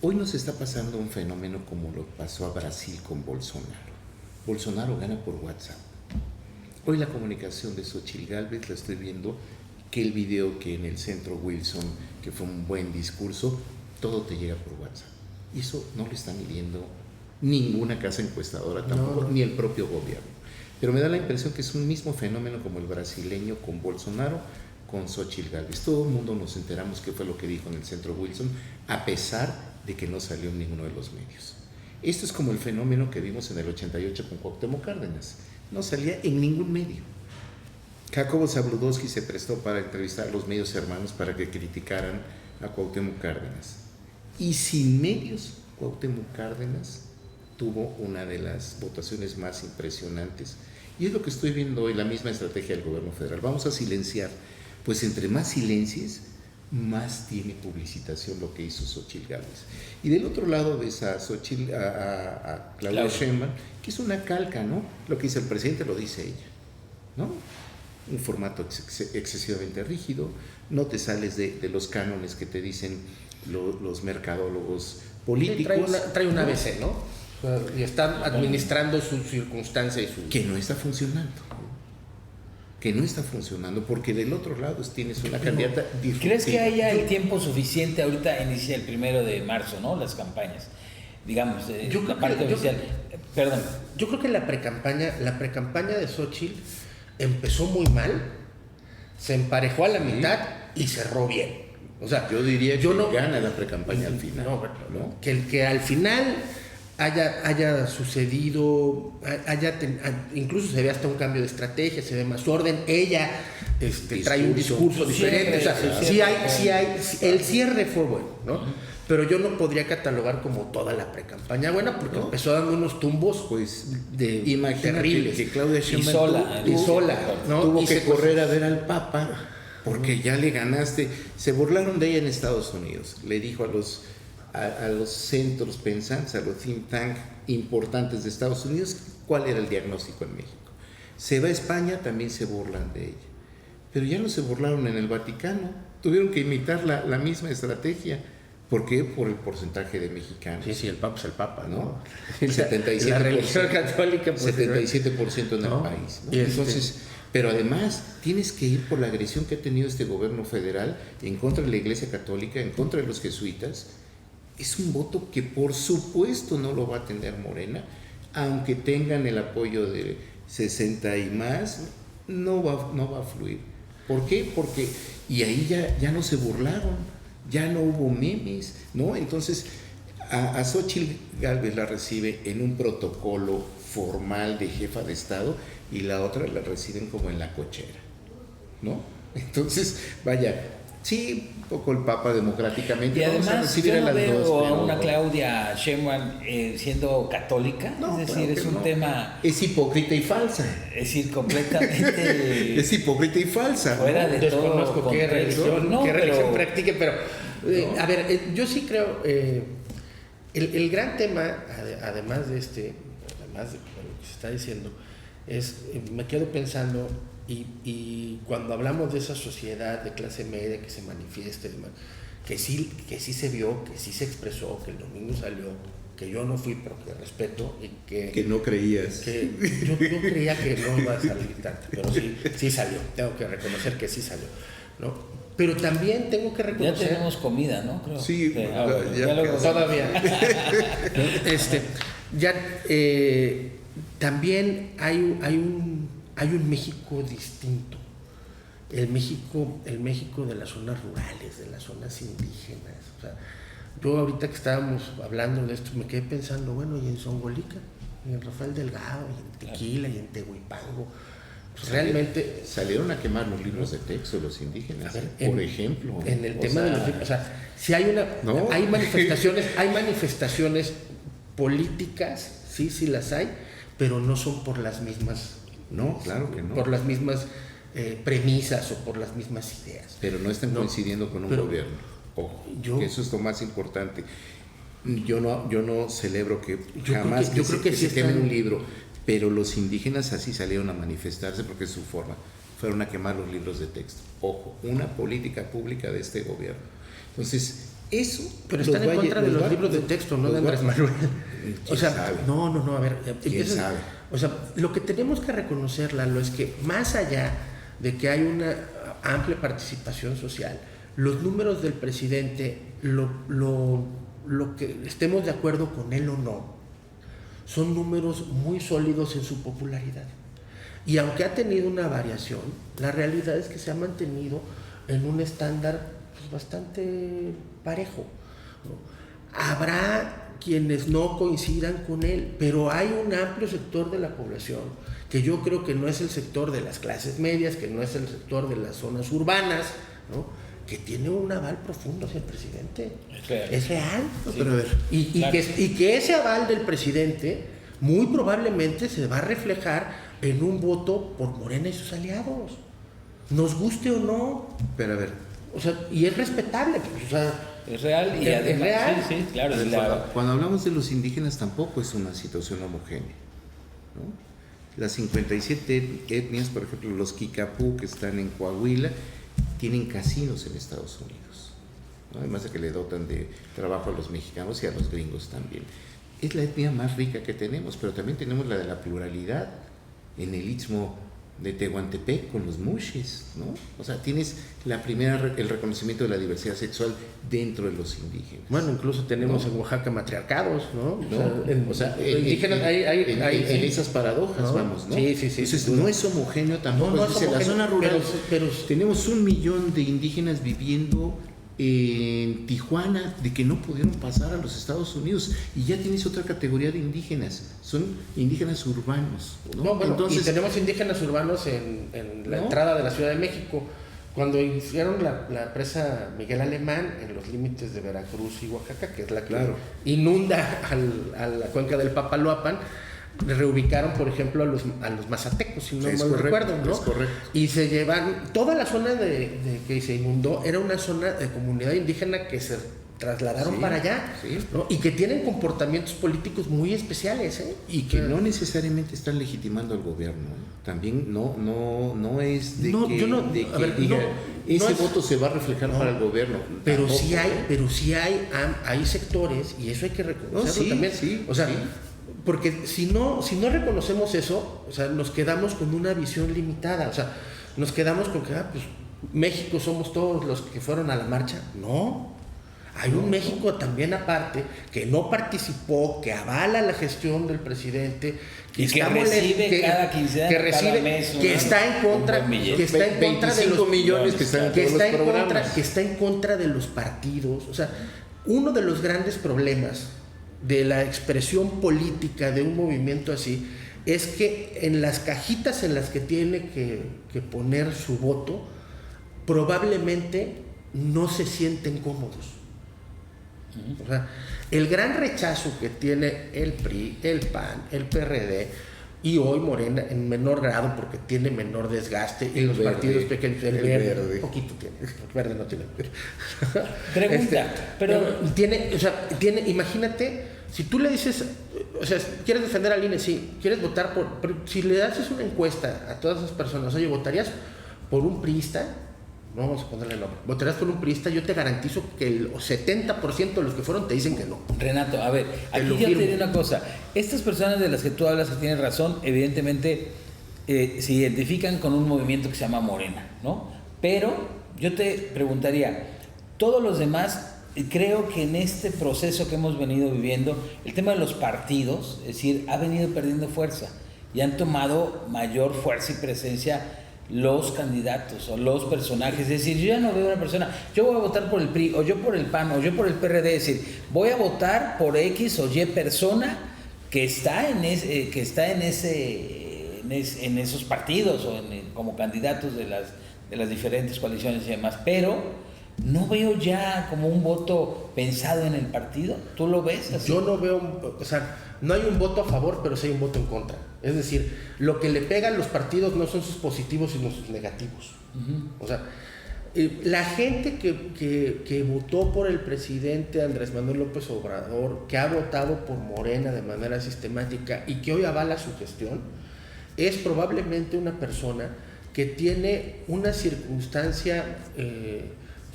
B: hoy nos está pasando un fenómeno como lo pasó a Brasil con Bolsonaro. Bolsonaro gana por WhatsApp. Hoy la comunicación de Xóchitl Gálvez la estoy viendo, que el video que en el centro Wilson, que fue un buen discurso, todo te llega por WhatsApp. Y eso no lo está midiendo ninguna casa encuestadora tampoco, ni el propio gobierno. Pero me da la impresión que es un mismo fenómeno como el brasileño con Bolsonaro, con Xóchitl Gálvez. Todo el mundo nos enteramos qué fue lo que dijo en el centro Wilson, a pesar de que no salió en ninguno de los medios. Esto es como el fenómeno que vimos en el 88 con Cuauhtémoc Cárdenas. No salía en ningún medio. Jacobo Zabludowski se prestó para entrevistar a los medios hermanos para que criticaran a Cuauhtémoc Cárdenas. Y sin medios, Cuauhtémoc Cárdenas tuvo una de las votaciones más impresionantes. Y es lo que estoy viendo hoy, la misma estrategia del gobierno federal. Vamos a silenciar. Pues entre más silencies, más tiene publicitación lo que hizo Xóchitl Gálvez. Y del otro lado ves a Claudia Sheinbaum, que es una calca, ¿no? Lo que dice el presidente lo dice ella, ¿no? Un formato excesivamente rígido, no te sales de los cánones que te dicen los mercadólogos políticos.
C: Sí, trae una ABC, ¿no? Y está administrando su circunstancia y su...
B: Que no está funcionando, porque del otro lado tienes una candidata disruptiva.
A: ¿Crees que haya el tiempo suficiente? Ahorita inicia el 1 de marzo, ¿no? Las campañas, digamos, la parte oficial. Perdón.
C: Yo creo que la precampaña de Xóchitl empezó muy mal, se emparejó a la mitad y cerró bien. O sea,
B: yo diría que gana la precampaña al final.
C: ¿No? Que al final haya sucedido, incluso se ve hasta un cambio de estrategia, se ve más orden. Ella trae un discurso diferente. O sea, el cierre fue bueno, ¿no? Uh-huh. Pero yo no podría catalogar como toda la precampaña buena, porque empezó dando unos tumbos, pues, terribles.
B: Que Claudia Sheinbaum
C: sola, ¿no?
B: Tuvo que correr a ver al Papa, porque ya le ganaste. Se burlaron de ella en Estados Unidos. Le dijo a los centros pensantes, a los think tank importantes de Estados Unidos, cuál era el diagnóstico en México. Se va a España, también se burlan de ella. Pero ya no se burlaron en el Vaticano. Tuvieron que imitar la misma estrategia. ¿Por qué? Por el porcentaje de mexicanos.
C: Sí, el Papa es el Papa, ¿no?
B: El 77%,
C: la religión católica, pues,
B: 77% en el país, ¿no? Entonces, pero además tienes que ir por la agresión que ha tenido este gobierno federal en contra de la Iglesia Católica, en contra de los jesuitas. Es un voto que por supuesto no lo va a tener Morena, aunque tengan el apoyo de 60 y más, no va a fluir. ¿Por qué? Porque, y ahí ya no se burlaron. Ya no hubo memes, ¿no? Entonces, a Xóchitl Gálvez la recibe en un protocolo formal de jefa de Estado y la otra la reciben como en la cochera, ¿no? Entonces, vaya, Sí, un poco el Papa democráticamente.
A: Y
B: Vamos a
A: además
B: recibir
A: yo no
B: a las
A: veo
B: dos,
A: a
B: pero-
A: una Claudia Sheinbaum siendo católica,
B: No,
A: es decir,
B: claro
A: es
B: que
A: un
B: no.
A: tema,
B: Es hipócrita y falsa.
A: es decir, completamente
B: Es hipócrita y falsa. ¿no?
A: fuera de todo
C: Desconozco qué
A: contexto.
C: religión,
A: No,
C: qué religión
A: pero-
C: practique, pero
B: No.
C: a ver, yo sí creo, el gran tema, además de lo que se está diciendo, es, me quedo pensando, y cuando hablamos de esa sociedad de clase media que se manifiesta y demás, que sí se vio, que sí se expresó, que el domingo salió, que yo no fui, pero que respeto, y
B: Que no creías.
C: que yo creía que no iba a salir tanto, pero sí salió, tengo que reconocer que sí salió, ¿no? Pero también tengo que
A: Ya
C: reconocer...
A: tenemos comida, ¿no? Creo.
B: Sí,
A: ya luego-
C: Todavía. También hay un México distinto. El México de las zonas rurales, de las zonas indígenas. O sea, yo ahorita que estábamos hablando de esto me quedé pensando, bueno, y en Zongolica, y en Rafael Delgado, y en Tequila, y en Tehuipango. Pues realmente
B: Salieron a quemar los libros de texto los indígenas,
C: A ver,
B: por ejemplo.
C: en el
B: O
C: tema de
B: sea,
C: los libros, o sea, si hay
B: ¿no?
C: hay manifestaciones políticas, sí las hay, pero no son por las mismas,
B: No, claro que no.
C: por las mismas premisas o por las mismas ideas.
B: Pero no están
C: No,
B: coincidiendo con un
C: pero
B: gobierno. Ojo,
C: yo-
B: que eso es lo más importante. Yo no celebro que
C: Yo
B: jamás
C: creo que sí
B: se queme
C: están-
B: un libro, pero los indígenas así salieron a manifestarse porque es su forma. Fueron a quemar los libros de texto. Ojo, una política pública de este gobierno. Entonces, eso...
C: Pero están en contra de los libros de texto, no de Andrés Manuel. O sea,
B: sabe?
C: no, a ver.
B: ¿Quién sabe?
C: O sea, lo que tenemos que reconocer, Lalo, es que más allá de que hay una amplia participación social, los números del presidente, lo que estemos de acuerdo con él o no, son números muy sólidos en su popularidad. Y aunque ha tenido una variación, la realidad es que se ha mantenido en un estándar pues, bastante parejo, ¿no? Habrá quienes no coincidan con él, pero hay un amplio sector de la población que yo creo que no es el sector de las clases medias, que no es el sector de las zonas urbanas, ¿no? Que tiene un aval profundo hacia el presidente. Es real.
B: No, pero a ver,
A: Claro.
C: Y que ese aval del presidente muy probablemente se va a reflejar en un voto por Morena y sus aliados, nos guste o no.
B: pero a ver,
C: O sea, y es respetable, pues, o sea,
A: Es real y
C: Es
A: además,
C: real.
A: sí, claro.
B: a ver,
A: y la-
B: cuando hablamos de los indígenas tampoco es una situación homogénea, ¿no? Las 57 etnias, por ejemplo, los Kikapú que están en Coahuila, tienen casinos en Estados Unidos, ¿no? Además de que le dotan de trabajo a los mexicanos y a los gringos también. Es la etnia más rica que tenemos, pero también tenemos la de la pluralidad en el Istmo de Tehuantepec con los muxes, ¿no? O sea, tienes el reconocimiento de la diversidad sexual dentro de los indígenas.
C: bueno, incluso tenemos
B: No.
C: en Oaxaca matriarcados, ¿no?
B: ¿No? O sea,
C: indígenas,
B: en esas paradojas
C: ¿no?
B: vamos, ¿no?
C: Sí.
B: Entonces, no es homogéneo tampoco.
C: No es
B: Dice, la
C: homogéneo,
B: zona rural,
C: pero
B: tenemos 1 millón de indígenas viviendo en Tijuana, de que no pudieron pasar a los Estados Unidos, y ya tienes otra categoría de indígenas, son indígenas urbanos, ¿no?
C: No, bueno,
B: Entonces,
C: y tenemos indígenas urbanos en la
B: ¿no?
C: entrada de la Ciudad de México. Cuando hicieron la presa Miguel Alemán en los límites de Veracruz y Oaxaca, que es la que
B: Claro.
C: inunda a la cuenca del Papaloapan, reubicaron, por ejemplo, a los mazatecos, si no
B: Es
C: mal
B: correcto,
C: recuerdo, ¿no?
B: es correcto.
C: Y se llevan, toda la zona de que se inundó era una zona de comunidad indígena que se trasladaron
B: Sí,
C: para allá,
B: sí.
C: ¿no? Y que tienen comportamientos políticos muy especiales, ¿eh?
B: y que no necesariamente están legitimando al gobierno, ¿eh? También no es de
C: No,
B: que,
C: yo no-
B: de
C: a
B: que
C: ver,
B: diga,
C: no
B: ese
C: es-
B: voto se va a reflejar
C: no,
B: para el gobierno.
C: Pero
B: Tampoco,
C: sí hay,
B: ¿eh?
C: hay sectores, y eso hay que reconocerlo
B: No, sí,
C: también.
B: sí,
C: o sea,
B: sí.
C: porque si no reconocemos eso, o sea, nos quedamos con una visión limitada. O sea, nos quedamos con que, pues, México somos todos los que fueron a la marcha. No. Hay un México también aparte que no participó, que avala la gestión del presidente,
A: Y que
C: está
A: recibe cada quincena,
C: que
A: cada
C: recibe,
A: mes
C: que está en contra,
A: un buen billete.
C: que está en contra de
B: 25
C: los
B: millones que están en
C: que
B: todos
C: está
B: los
C: en contra,
B: programas.
C: que está en contra de los partidos. O sea, uno de los grandes problemas de la expresión política de un movimiento así es que en las cajitas en las que tiene que poner su voto, probablemente no se sienten cómodos. O sea, el gran rechazo que tiene el PRI, el PAN, el PRD y hoy Morena en menor grado porque tiene menor desgaste y los
B: verde,
C: partidos pequeños, el verde, poquito tiene, el verde no tiene.
A: Pregunta, pero
C: tiene, imagínate, si tú le dices, o sea, quieres defender al INE, sí, quieres votar pero si le haces una encuesta a todas esas personas, oye, ¿votarías por un priista? No vamos a ponerle nombre. ¿Votarías por un priista? Yo te garantizo que el 70% de los que fueron te dicen que no.
A: Renato, a ver, aquí yo te diré una cosa. Estas personas de las que tú hablas que tienen razón, evidentemente se identifican con un movimiento que se llama Morena, ¿no? Pero yo te preguntaría, todos los demás, creo que en este proceso que hemos venido viviendo, el tema de los partidos, es decir, ha venido perdiendo fuerza y han tomado mayor fuerza y presencia los candidatos o los personajes. Es decir, yo ya no veo una persona, yo voy a votar por el PRI o yo por el PAN o yo por el PRD, es decir, voy a votar por X o Y persona que está en esos partidos o como candidatos de las diferentes coaliciones y demás, pero no veo ya como un voto pensado en el partido. ¿Tú lo ves así?
C: Yo no veo, o sea, no hay un voto a favor, pero sí hay un voto en contra. Es decir, lo que le pega a los partidos no son sus positivos, sino sus negativos. O sea, la gente que votó por el presidente Andrés Manuel López Obrador, que ha votado por Morena de manera sistemática y que hoy avala su gestión, es probablemente una persona que tiene una circunstancia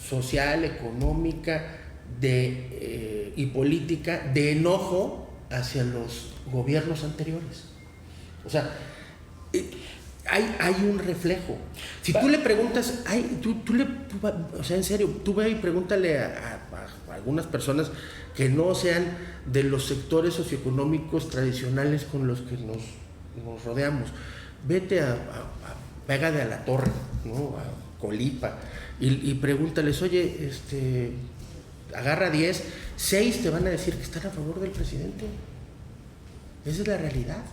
C: social, económica y política de enojo hacia los gobiernos anteriores. O sea, hay un reflejo. Si tú le preguntas, o sea, en serio, tú ve y pregúntale a algunas personas que no sean de los sectores socioeconómicos tradicionales con los que nos rodeamos. Vete a Vega de la Torre, ¿no? A Colipa, y pregúntales, oye, agarra 10, 6 te van a decir que están a favor del presidente. Esa es la realidad.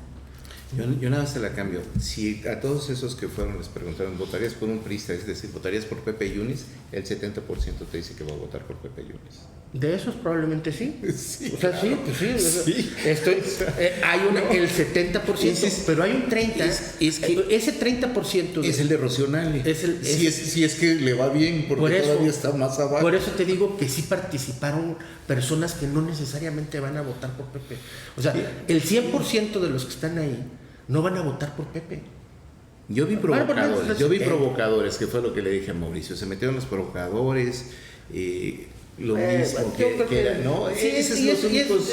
B: Yo nada más te la cambio. Si a todos esos que fueron les preguntaron, ¿votarías por un priista? Es decir, ¿votarías por Pepe Yunis? El 70% te dice que va a votar por Pepe Yunis.
C: De esos probablemente sí.
B: Sí,
C: o sea,
B: claro.
C: Sí. Hay el 70%, pero hay un 30%. Ese 30%
B: es el de Rocionale. Si es que le va bien, porque todavía está más abajo.
C: Por eso te digo que sí participaron personas que no necesariamente van a votar por Pepe. O sea, el 100% de los que están ahí no van a votar por Pepe.
B: Yo vi provocadores, que fue lo que le dije a Mauricio. Se metieron los provocadores, lo mismo que era, ¿no?
C: Sí,
B: esos son los únicos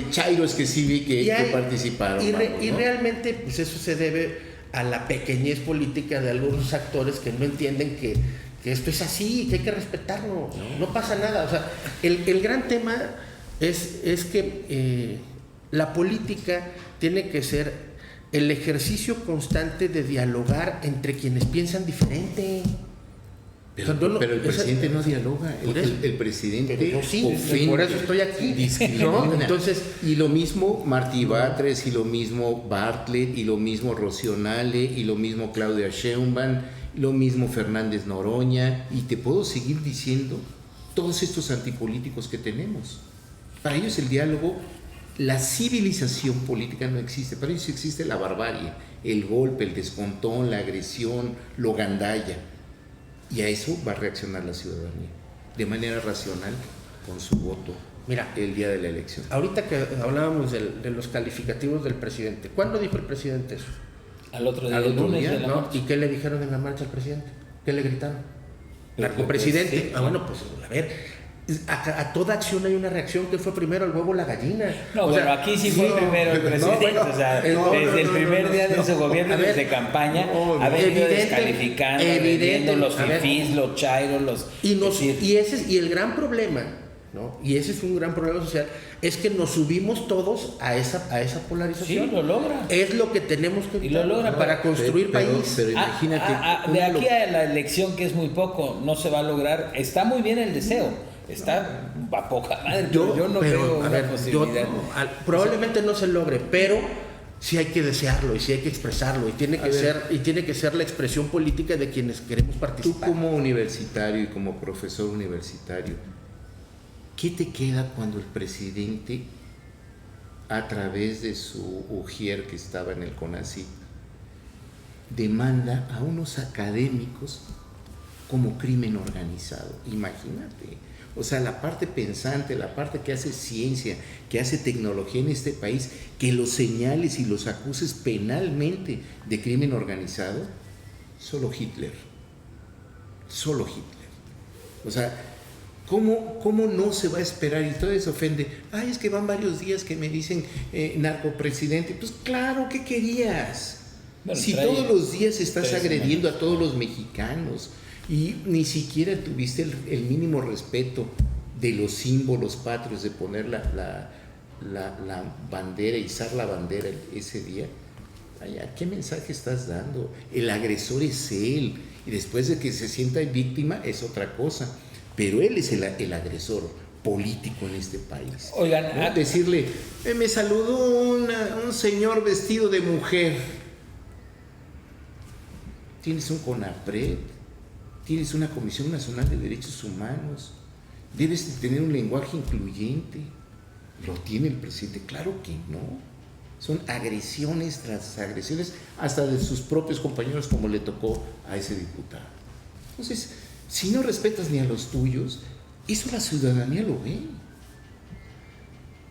B: chairos que sí vi que participaron.
C: Y realmente, pues eso se debe a la pequeñez política de algunos actores que no entienden que esto es así, que hay que respetarlo, no pasa nada. O sea, el gran tema es que la política tiene que ser el ejercicio constante de dialogar entre quienes piensan diferente.
B: Pero el presidente no dialoga, el presidente
C: ofende, por eso estoy aquí,
B: discrimina. Entonces, y lo mismo Martí Batres, y lo mismo Bartlett, y lo mismo Rocionale, y lo mismo Claudia Sheinbaum, lo mismo Fernández Noroña, y te puedo seguir diciendo todos estos antipolíticos que tenemos. Para ellos el diálogo, la civilización política no existe, para ellos existe la barbarie, el golpe, el descontón, la agresión, lo gandalla. Y a eso va a reaccionar la ciudadanía, de manera racional, con su voto.
C: Mira,
B: el día de la elección.
C: Ahorita que hablábamos de los calificativos del presidente, ¿cuándo dijo el presidente eso?
A: Al otro día,
C: ¿no? ¿Y qué le dijeron en la marcha al presidente? ¿Qué le gritaron? Narcopresidente.
A: Sí,
C: bueno, pues a ver, a toda acción hay una reacción. ¿Qué fue primero, el huevo o la gallina?
A: No, pero aquí sí fue primero el presidente. Desde el primer día de su gobierno, desde campaña, ha venido descalificando, vendiendo los fifís, los chairos,
C: y el gran problema, ¿no? Y ese es un gran problema social, es que nos subimos todos a esa polarización.
A: Sí, lo logra.
C: Es lo que tenemos que
A: evitar, y lo logra
C: para construir país.
B: Pero imagínate.
A: De aquí a la elección, que es muy poco, no se va a lograr. Está muy bien el deseo. Está a poca madre, yo no veo una posibilidad.
C: Probablemente no se logre, pero sí hay que desearlo y sí hay que expresarlo y tiene que ser la expresión política de quienes queremos
B: Tú
C: participar.
B: como universitario y como profesor universitario, ¿qué te queda cuando el presidente, a través de su ujier que estaba en el CONACYT, demanda a unos académicos como crimen organizado? Imagínate. O sea, la parte pensante, la parte que hace ciencia, que hace tecnología en este país, que los señales y los acuses penalmente de crimen organizado, solo Hitler. Solo Hitler. O sea, ¿cómo no se va a esperar? Y todavía se ofende. Ay, es que van varios días que me dicen narcopresidente. Pues claro, ¿qué querías?
A: Bueno,
B: si todos los días estás agrediendo a todos los mexicanos y ni siquiera tuviste el mínimo respeto de los símbolos patrios, de poner la bandera, izar la bandera ese día, ¿qué mensaje estás dando? El agresor es él, y después de que se sienta víctima es otra cosa, pero él es el agresor político en este país.
A: Oigan,
B: ¿no? Decirle, me saludó un señor vestido de mujer. Tienes un CONAPRED, tienes una Comisión Nacional de Derechos Humanos, debes tener un lenguaje incluyente. ¿Lo tiene el presidente? Claro que no. Son agresiones tras agresiones, hasta de sus propios compañeros, como le tocó a ese diputado. Entonces, si no respetas ni a los tuyos, eso la ciudadanía lo ve.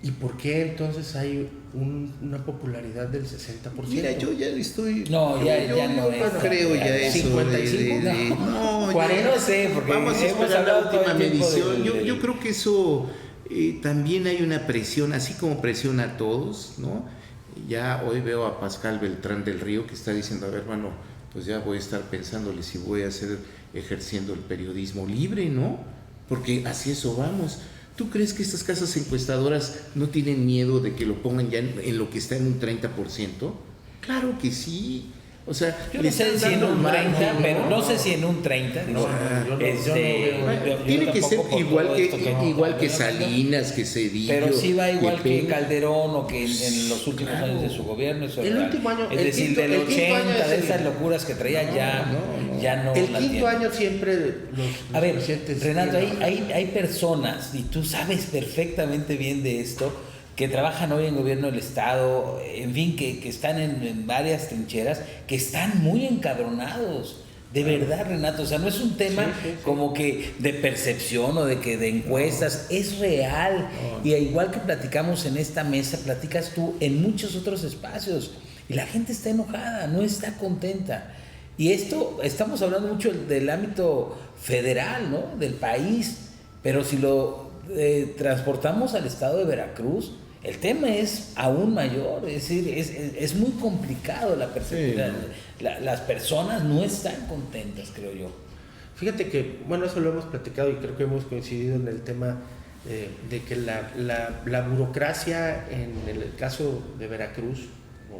C: ¿Y por qué entonces hay una popularidad del 60%?
B: Mira, yo ya estoy...
A: No, ya no es.
B: creo ya eso.
C: 55,
B: no,
A: 40, no sé, porque
B: vamos a
A: hemos
B: esperar la
A: hablado todo
B: última
A: el tiempo
B: medición. Yo creo que eso también hay una presión, así como presiona a todos, ¿no? Ya hoy veo a Pascal Beltrán del Río que está diciendo, a ver, hermano, pues ya voy a estar pensándole si voy a seguir ejerciendo el periodismo libre, ¿no? Porque así eso vamos. ¿Tú crees que estas casas encuestadoras no tienen miedo de que lo pongan ya en lo que está en un 30%? Claro que sí. O sea,
A: yo no sé si en un 30, pero no sé si en un 30.
B: Tiene que ser igual que Salinas, que Cedillo.
A: Pero sí va igual que Calderón o que en los últimos años de su gobierno. Eso
C: el último año,
A: es decir, del 80, de esas locuras que traía ya no.
C: El quinto año siempre los
A: a ver,
C: presidentes.
A: Renato, hay personas, y tú sabes perfectamente bien de esto, que trabajan hoy en gobierno del Estado, en fin, que están en varias trincheras, que están muy encabronados. De verdad, Renato, o sea, no es un tema como que de percepción o de encuestas, es real. Y igual que platicamos en esta mesa, platicas tú en muchos otros espacios. Y la gente está enojada, no está contenta. Y esto, estamos hablando mucho del ámbito federal, ¿no? Del país, pero si lo transportamos al estado de Veracruz, el tema es aún mayor, es decir, es muy complicado la percepción. Sí. Las personas no están contentas, creo yo.
C: Fíjate que, bueno, eso lo hemos platicado y creo que hemos coincidido en el tema de que la burocracia en el caso de Veracruz,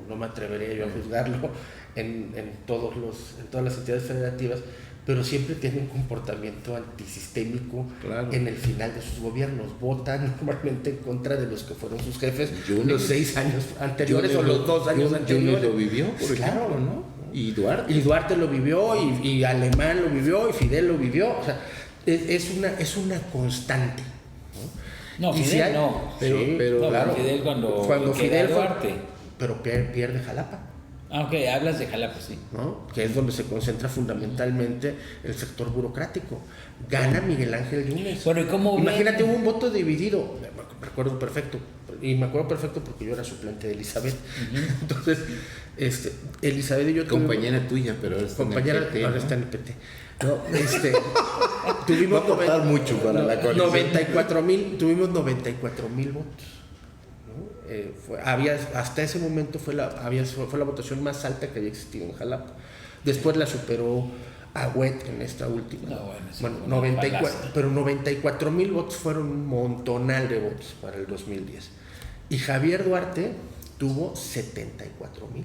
C: no me atrevería yo a juzgarlo en todas las entidades federativas, pero siempre tiene un comportamiento antisistémico en el final de sus gobiernos. Votan normalmente en contra de los que fueron sus jefes los 6 años anteriores o los 2 años anteriores.
B: Lo vivió, por ejemplo, ¿no? Y
C: Duarte lo vivió, y Alemán lo vivió, y Fidel lo vivió. O sea, es una constante.
A: No, Fidel no.
B: Pero
A: claro, Fidel cuando
C: Fidel
A: Duarte.
C: Pero pierde Jalapa.
A: Ah, ok, hablas de Jalapa, sí.
C: ¿No? Que es donde se concentra fundamentalmente el sector burocrático. Gana Miguel Ángel Yunes.
A: Bueno, ¿y cómo
C: imagínate, hubo un voto dividido. Me acuerdo perfecto. Y me acuerdo perfecto porque yo era suplente de Elizabeth. Entonces, Elizabeth y yo
B: compañera tuya, pero ahora está
C: compañera,
B: en el PT.
C: Ahora está en el PT. No, tuvimos
B: mucho para la coalición.
C: Tuvimos 94,000 votos. Hasta ese momento fue la votación más alta que había existido en Jalapa. Después la superó Agüet en esta última. Bueno, 94,000 votos fueron un montonal de votos para el 2010. Y Javier Duarte tuvo 74,000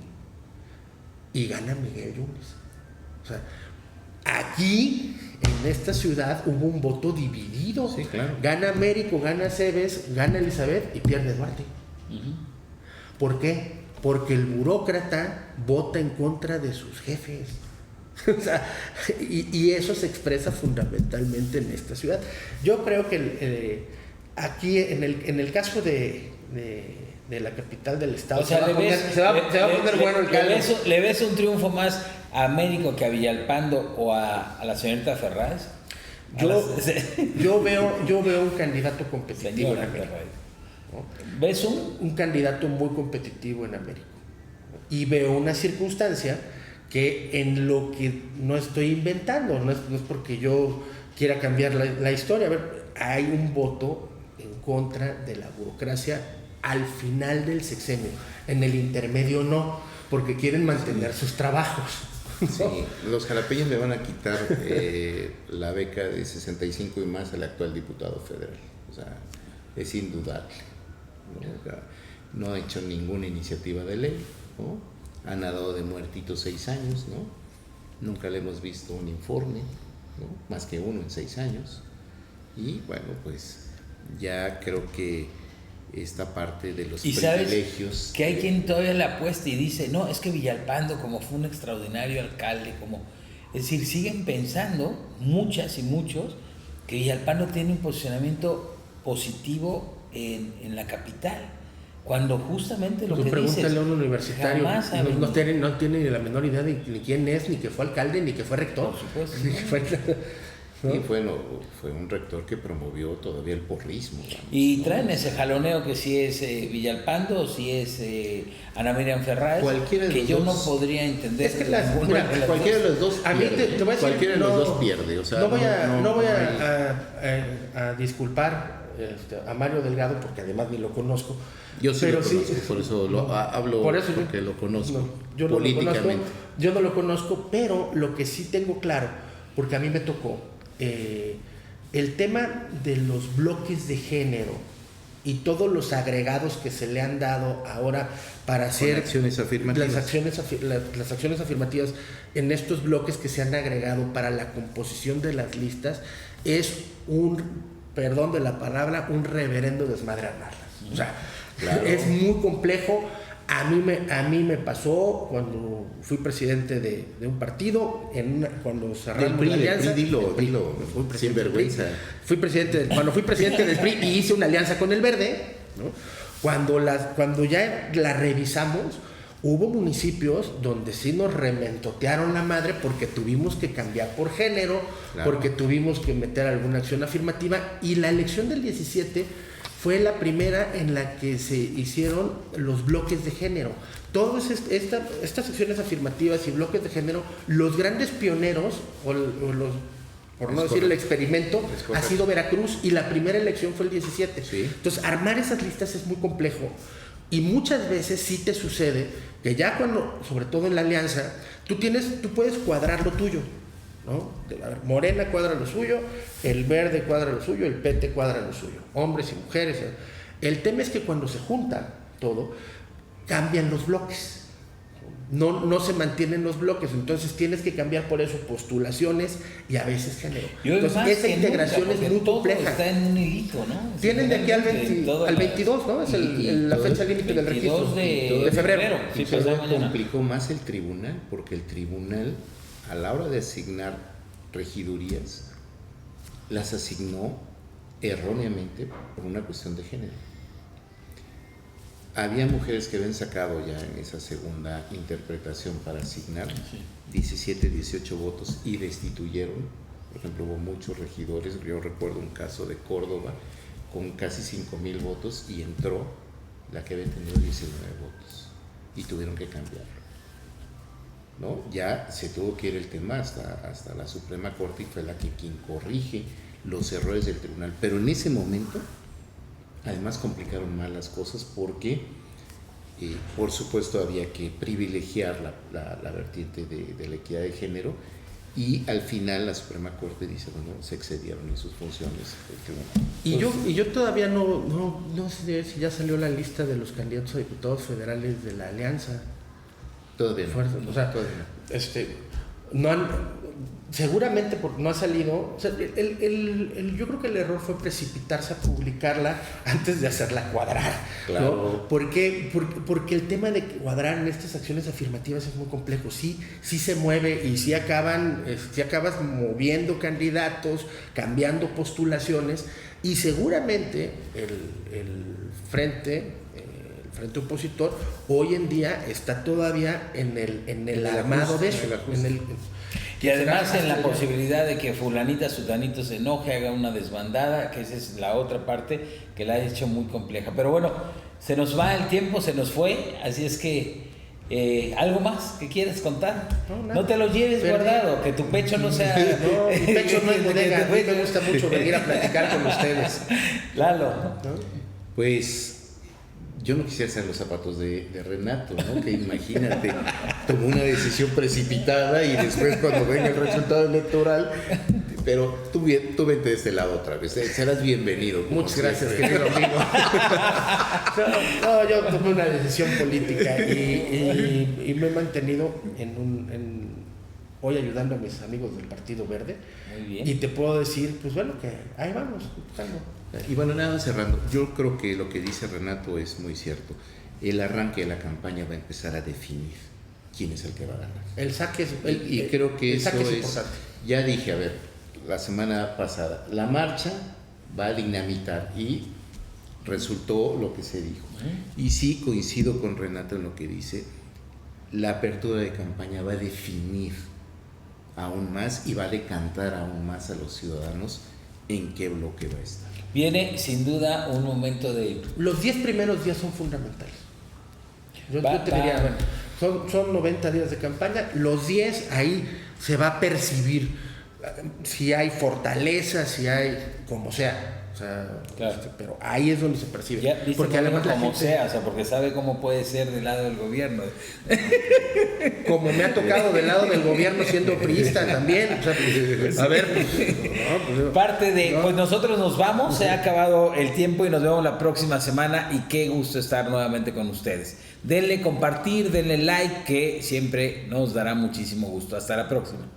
C: y gana Miguel Yunes. O sea, aquí en esta ciudad hubo un voto dividido.
B: Sí, claro.
C: Gana Américo, gana Cebes, gana Elizabeth y pierde Duarte. ¿Por qué? porque el burócrata vota en contra de sus jefes. O sea, y eso se expresa fundamentalmente en esta ciudad. Yo creo que aquí, en el caso de la capital del estado,
A: o sea,
C: se va a poner bueno el caldo.
A: ¿Le ves un triunfo más a Américo que a Villalpando o a la señorita Ferraz?
C: Yo veo un candidato competitivo en Américo, ¿no?
A: ¿Ves
C: un candidato muy competitivo en Américo? Y veo una circunstancia que, en lo que no estoy inventando, no es porque yo quiera cambiar la historia. A ver, hay un voto en contra de la burocracia al final del sexenio. En el intermedio no, porque quieren mantener sus trabajos.
B: Sí, los jalapeños le van a quitar la beca de 65 y más al actual diputado federal. O sea, es indudable, ¿no? O sea, no ha hecho ninguna iniciativa de ley, ¿no? Ha nadado de muertito 6 años, ¿no? Nunca le hemos visto un informe, ¿no? Más que uno en 6 años. Y bueno, pues ya creo que esta parte de los privilegios.
A: ¿Sabes que hay quien todavía le apuesta y dice, no, es que Villalpando, como fue un extraordinario alcalde, es decir, siguen pensando muchas y muchos que Villalpando tiene un posicionamiento positivo en la capital, cuando justamente lo que dices,
C: pregúntale a un universitario, no tiene ni la menor idea de ni quién es, ni que fue alcalde, ni que fue rector.
A: Por supuesto,
B: ¿no? Y fue un rector que promovió todavía el porrismo. Vamos,
A: y
B: ¿no?
A: traen ese jaloneo que si es Villalpando o si es Ana Miriam Ferraz, que yo no podría entender.
C: Es que cualquiera de los dos
B: a mí
C: te voy a decir,
B: cualquiera de los dos pierde. O sea,
C: no voy a disculpar a Mario Delgado, porque además ni lo conozco.
B: Yo sí
C: pero
B: lo conozco, por eso hablo, porque lo conozco políticamente.
C: Yo no lo conozco, pero lo que sí tengo claro, porque a mí me tocó, el tema de los bloques de género y todos los agregados que se le han dado ahora para hacer
B: acciones afirmativas.
C: Las acciones afirmativas en estos bloques que se han agregado para la composición de las listas es perdón de la palabra, un reverendo desmadre a narras. O sea, claro, es muy complejo. A mí me pasó cuando fui presidente de un partido, cuando cerramos la alianza.
B: Dilo, sin vergüenza.
C: Cuando fui presidente del PRI y hice una alianza con el Verde, ¿no? Cuando ya la revisamos, hubo municipios donde sí nos rementotearon la madre porque tuvimos que cambiar por género, claro, porque tuvimos que meter alguna acción afirmativa, y la elección del 17 fue la primera en la que se hicieron los bloques de género. Todas estas acciones afirmativas y bloques de género, los grandes pioneros, por no decir el experimento, ha sido Veracruz, y la primera elección fue el 17. Sí. Entonces, armar esas listas es muy complejo, y muchas veces sí te sucede que ya cuando, sobre todo en la alianza, tú puedes cuadrar lo tuyo, ¿no? Morena cuadra lo suyo, el Verde cuadra lo suyo, el PT cuadra lo suyo, hombres y mujeres. El tema es que cuando se junta todo, cambian los bloques, no se mantienen los bloques, entonces tienes que cambiar por eso postulaciones y a veces género. Entonces esa integración es muy compleja.
A: Está en un hilito, ¿no?
C: Tienen de aquí al 22, ¿no? Es la fecha límite del registro
A: de febrero.
B: Sí, pero complicó más el tribunal, porque el tribunal, a la hora de asignar regidurías, las asignó erróneamente por una cuestión de género. Había mujeres que habían sacado ya en esa segunda interpretación para asignar 17, 18 votos y destituyeron. Por ejemplo, hubo muchos regidores. Yo recuerdo un caso de Córdoba con casi 5,000 votos y entró la que había tenido 19 votos y tuvieron que cambiarlo, ¿no? Ya se tuvo que ir el tema hasta la Suprema Corte, y fue quien corrige los errores del tribunal. Pero en ese momento, además, complicaron más las cosas porque, por supuesto, había que privilegiar la vertiente de la equidad de género, y al final la Suprema Corte dice, bueno, se excedieron en sus funciones el tribunal.
C: Y yo todavía no sé si ya salió la lista de los candidatos a diputados federales de la alianza.
B: Todavía no.
C: O sea,
B: todavía no.
C: seguramente porque no ha salido, o sea, yo creo que el error fue precipitarse a publicarla antes de hacerla cuadrar,
B: Claro.
C: ¿no? Porque el tema de cuadrar en estas acciones afirmativas es muy complejo, sí se mueve y sí acabas moviendo candidatos, cambiando postulaciones, y seguramente el frente opositor hoy en día está todavía en el armado de eso,
A: y además en la posibilidad de que fulanita, sutanito se enoje, haga una desbandada, que esa es la otra parte que la ha hecho muy compleja. Pero bueno, se nos va el tiempo, se nos fue, así es que ¿algo más que quieres contar? No te lo lleves guardado, que tu pecho no sea...
C: No, mi pecho no es bodega, a mí me gusta mucho venir a platicar con ustedes.
A: Lalo.
C: ¿No?
B: Pues yo no quisiera ser los zapatos de Renato, ¿no? Que imagínate, tomó una decisión precipitada y después cuando venga el resultado electoral, pero tú vente de este lado otra vez, serás bienvenido.
C: Muchas gracias, querido amigo. No, yo tomé una decisión política y me he mantenido hoy ayudando a mis amigos del Partido Verde.
A: Muy bien.
C: Y te puedo decir, pues bueno, que ahí vamos, buscando.
B: Y bueno, nada más cerrando, yo creo que lo que dice Renato es muy cierto. El arranque de la campaña va a empezar a definir quién es el que va a ganar.
C: El saque es
B: Y creo que eso es
C: importante.
B: ya dije, a ver, la semana pasada, la marcha va a dinamitar y resultó lo que se dijo. Y sí coincido con Renato en lo que dice, la apertura de campaña va a definir aún más y va a decantar aún más a los ciudadanos en qué bloque va a estar.
A: Viene sin duda un momento de...
C: Los 10 primeros días son fundamentales. Yo te diría, bueno, son 90 días de campaña, los 10 ahí se va a percibir si hay fortaleza, si hay como sea. O sea,
A: claro.
C: Pero ahí es donde se percibe.
A: Ya,
C: porque además la
A: como
C: gente,
A: sea, o sea, porque sabe cómo puede ser del lado del gobierno.
C: como me ha tocado del lado del gobierno siendo priista también. O sea, pues, a ver,
A: Parte de, pues nosotros nos vamos, se ha acabado el tiempo y nos vemos la próxima semana y qué gusto estar nuevamente con ustedes. Denle compartir, denle like, que siempre nos dará muchísimo gusto. Hasta la próxima.